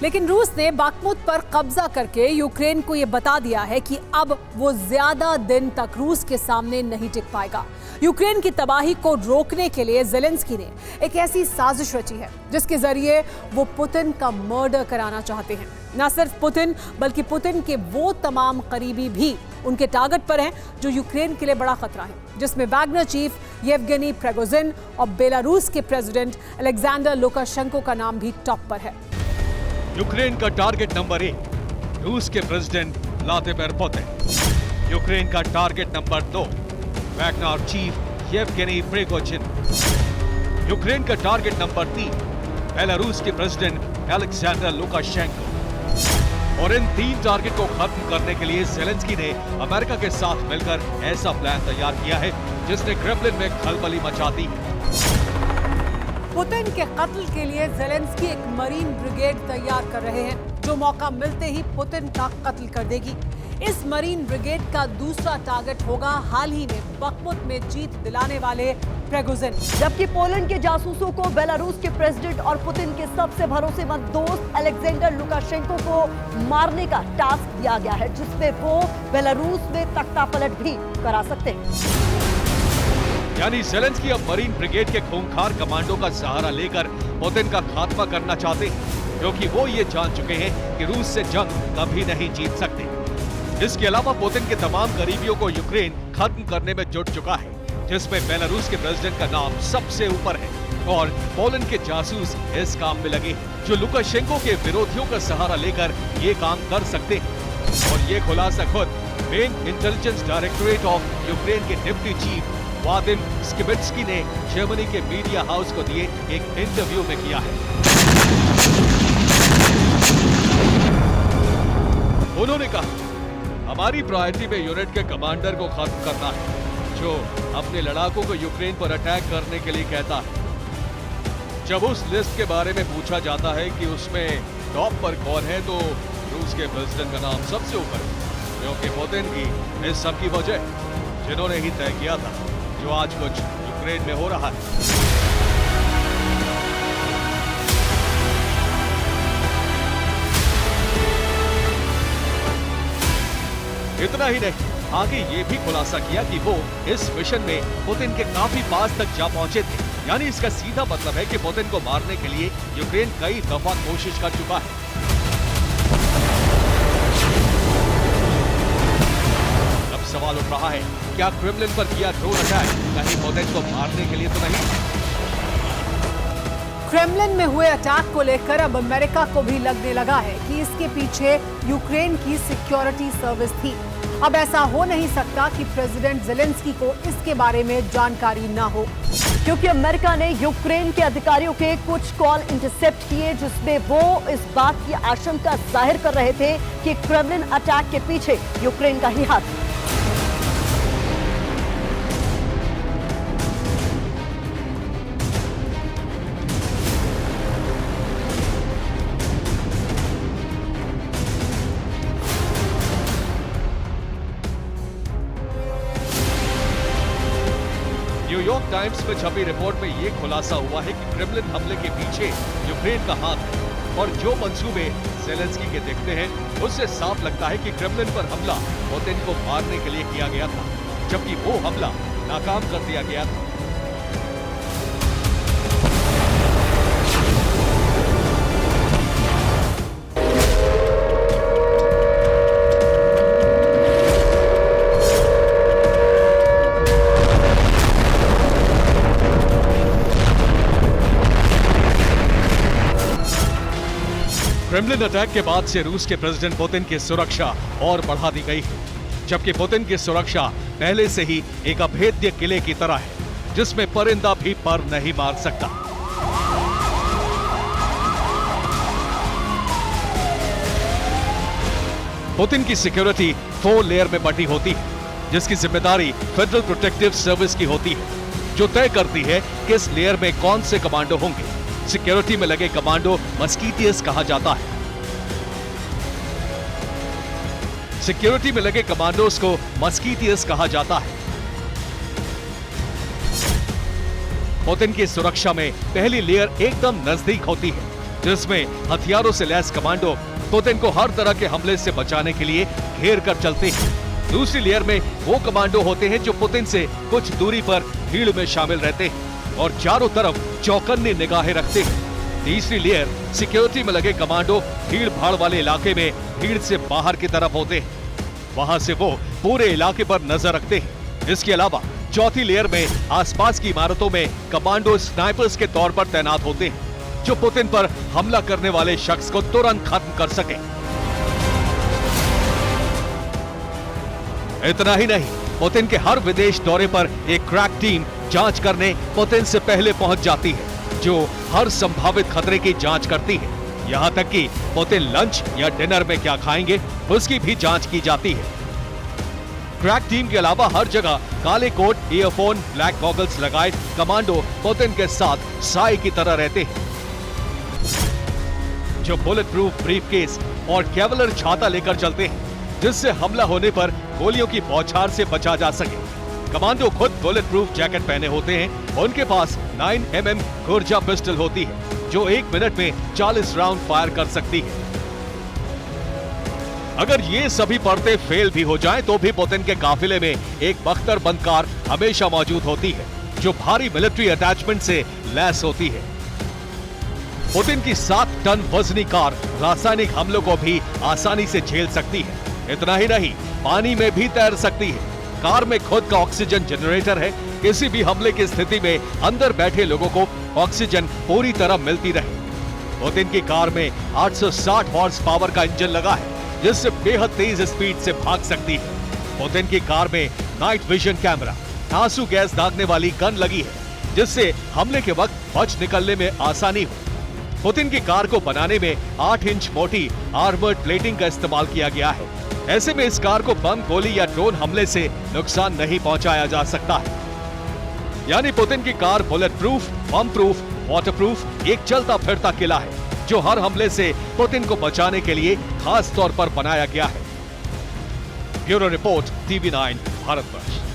लेकिन रूस ने बाखमुत पर कब्जा करके यूक्रेन को यह बता दिया है कि अब वो ज्यादा दिन तक रूस के सामने नहीं टिक पाएगा। यूक्रेन की तबाही को रोकने के लिए ज़ेलेंस्की ने एक ऐसी साजिश रची है जिसके जरिए वो पुतिन का मर्डर कराना चाहते हैं। न सिर्फ पुतिन बल्कि पुतिन के वो तमाम करीबी भी उनके टारगेट पर हैं जो यूक्रेन के लिए बड़ा खतरा है, जिसमें वैगनर चीफ येवगेनी प्रिगोजिन और बेलारूस के प्रेसिडेंट अलेक्जेंडर लुकाशेंको का नाम भी टॉप पर है। यूक्रेन का टारगेट नंबर 1 रूस के प्रेसिडेंट व्लादिमीर पुतिन। यूक्रेन का target number 2 Wagner chief Yevgeny Prigozhin. Ukraine का टारगेट नंबर 3 बेलारूस के प्रेसिडेंट अलेक्जेंडर लुकाशेंको। और इन 3 टारगेट को खत्म करने के लिए ज़ेलेंस्की ने अमेरिका के साथ मिलकर ऐसा प्लान तैयार किया है जिसने क्रेमलिन में खलबली मचा दी। पुतिन के कत्ल के लिए ज़ेलेंस्की एक मरीन ब्रिगेड तैयार कर रहे हैं जो मौका मिलते ही पुतिन का कत्ल कर देगी। इस मरीन ब्रिगेड का दूसरा टारगेट होगा हाल ही में बाखमुत में जीत दिलाने वाले प्रिगोजिन। जबकि पोलैंड के जासूसों को बेलारूस के प्रेसिडेंट और पुतिन के सबसे भरोसेमंद दोस्त अलेक्जेंडर लुकाशेंको को मारने का टास्क दिया गया है, जिसमें वो बेलारूस में तख्तापलट भी करा सकते हैं। यानी ज़ेलेंस्की अब मरीन ब्रिगेड के खूंखार कमांडो का सहारा लेकर पुतिन का खात्मा करना चाहते हैं, क्योंकि वो ये जान चुके हैं कि रूस से जंग कभी नहीं जीत सकते। इसके अलावा पुतिन के तमाम करीबियों को यूक्रेन खत्म करने में जुट चुका है, जिसमें बेलारूस के प्रेसिडेंट का नाम सबसे ऊपर है और पोलैंड के जासूस इस काम में लगे हैं जो लुकाशेंको के विरोधियों का सहारा लेकर ये काम कर सकते हैं। और ये खुलासा खुद main intelligence directorate of Ukraine के डिप्टी चीफ वादिम स्किबिट्स्की ने जर्मनी के मीडिया हाउस को दिए एक इंटरव्यू में किया है। उन्होंने कहा, हमारी प्रायोरिटी में यूनिट के कमांडर को खत्म करना है जो अपने लड़ाकों को यूक्रेन पर अटैक करने के लिए कहता है। जब उस लिस्ट के बारे में पूछा जाता है कि उसमें टॉप पर कौन है, तो रूस के प्रेसिडेंट का नाम सबसे ऊपर है, क्योंकि पुतिन की इस सब की वजह जिन्होंने ही तय किया था जो आज कुछ यूक्रेन में हो रहा है। इतना ही नहीं, आगे ये भी खुलासा किया कि वो इस मिशन में पुतिन के काफी पास तक जा पहुंचे थे। यानी इसका सीधा मतलब है कि पुतिन को मारने के लिए यूक्रेन कई दफा कोशिश कर चुका है। अब सवाल उठ रहा है, क्या क्रेमलिन पर किया ड्रोन अटैक कहीं पुतिन को मारने के लिए तो नहीं? क्रेमलिन में हुए अटैक को लेकर अब अमेरिका को भी लगने लगा है कि इसके पीछे यूक्रेन की सिक्योरिटी सर्विस थी। अब ऐसा हो नहीं सकता कि प्रेसिडेंट ज़ेलेंस्की को इसके बारे में जानकारी ना हो, क्योंकि अमेरिका ने यूक्रेन के अधिकारियों के कुछ कॉल इंटरसेप्ट किए जिसमें वो इस बात की आशंका जाहिर कर रहे थे कि क्रेमलिन अटैक के पीछे यूक्रेन का ही हाथ है। न्यूयॉर्क टाइम्स में छपी रिपोर्ट में यह खुलासा हुआ है कि क्रेमलिन हमले के पीछे यूक्रेन का हाथ है और जो मंसूबे ज़ेलेंस्की के दिखते हैं उससे साफ लगता है कि क्रेमलिन पर हमला पुतिन को मारने के लिए किया गया था, जबकि वो हमला नाकाम कर दिया गया था। क्रेमलिन अटैक के बाद से रूस के प्रेसिडेंट पुतिन की सुरक्षा और बढ़ा दी गई है, जबकि पुतिन की सुरक्षा पहले से ही एक अभेद्य किले की तरह है जिसमें परिंदा भी पर नहीं मार सकता। पुतिन की सिक्योरिटी 4 लेयर में बटी होती है, जिसकी जिम्मेदारी फेडरल प्रोटेक्टिव सर्विस की होती है, जो तय करती है कि इस लेयर में कौन से कमांडो होंगे। सिक्योरिटी में लगे कमांडो मस्कीटियस कहा जाता है। सिक्योरिटी में लगे कमांडोज को मस्कीटियस कहा जाता है। पुतिन की सुरक्षा में पहली लेयर एकदम नजदीक होती है, जिसमें हथियारों से लैस कमांडो पुतिन को हर तरह के हमले से बचाने के लिए घेर कर चलते हैं। दूसरी लेयर में वो कमांडो होते हैं जो पुतिन से कुछ दूरी पर भीड़ में शामिल रहते हैं और चारों तरफ चौकन्नी निगाहें रखते हैं। तीसरी लेयर सिक्योरिटी में लगे कमांडो भीड़ भाड़ वाले इलाके में भीड़ से बाहर की तरफ होते हैं, वहां से वो पूरे इलाके पर नजर रखते हैं। इसके अलावा चौथी लेयर में आसपास की इमारतों में कमांडो स्नाइपर्स के तौर पर तैनात होते हैं जो पुतिन पर हमला करने वाले शख्स को तुरंत खत्म कर सके। इतना ही नहीं, पुतिन के हर विदेश दौरे पर एक क्रैक टीम जांच करने पुतिन से पहले पहुंच जाती है, जो हर संभावित खतरे की जांच करती है। यहां तक कि पुतिन लंच या डिनर में क्या खाएंगे उसकी भी जांच की जाती है। क्रैक टीम के अलावा हर जगह काले कोट, ईयरफोन, ब्लैक गॉगल्स लगाए कमांडो पुतिन के साथ साए की तरह रहते हैं, जो बुलेट प्रूफ ब्रीफकेस और कैवलर छाता लेकर चलते हैं, जिससे हमला होने पर गोलियों की बौछार से बचा जा सके। कमांडो खुद बुलेट प्रूफ जैकेट पहने होते हैं। उनके पास 9mm गुर्जा पिस्टल होती है जो 1 मिनट में 40 राउंड फायर कर सकती है। अगर ये सभी परतें फेल भी हो जाएं तो भी पुतिन के काफिले में एक बख्तरबंद कार हमेशा मौजूद होती है जो भारी मिलिट्री अटैचमेंट से लैस होती है। पुतिन की 7 टन वजनी कार रासायनिक हमलों को भी आसानी से झेल सकती है। इतना ही नहीं, पानी में भी तैर सकती है। कार में खुद का ऑक्सीजन जनरेटर है, किसी भी हमले की स्थिति में अंदर बैठे लोगों को ऑक्सीजन पूरी तरह मिलती रहे। पुतिन की कार में 860 हॉर्स पावर का इंजन लगा है जिससे बेहद तेज स्पीड से भाग सकती है। पुतिन की कार में नाइट विजन कैमरा, आंसू गैस दागने वाली गन लगी है जिससे हमले के वक्त बच निकलने में आसानी हो। पुतिन की कार को बनाने में 8 इंच मोटी आर्मर्ड प्लेटिंग का इस्तेमाल किया गया है। ऐसे में इस कार को बम, गोली या ड्रोन हमले से नुकसान नहीं पहुंचाया जा सकता है। यानी पुतिन की कार बुलेट प्रूफ, बम प्रूफ, वाटर प्रूफ एक चलता फिरता किला है जो हर हमले से पुतिन को बचाने के लिए खास तौर पर बनाया गया है। Bureau report, TV9 Bharatvarsh.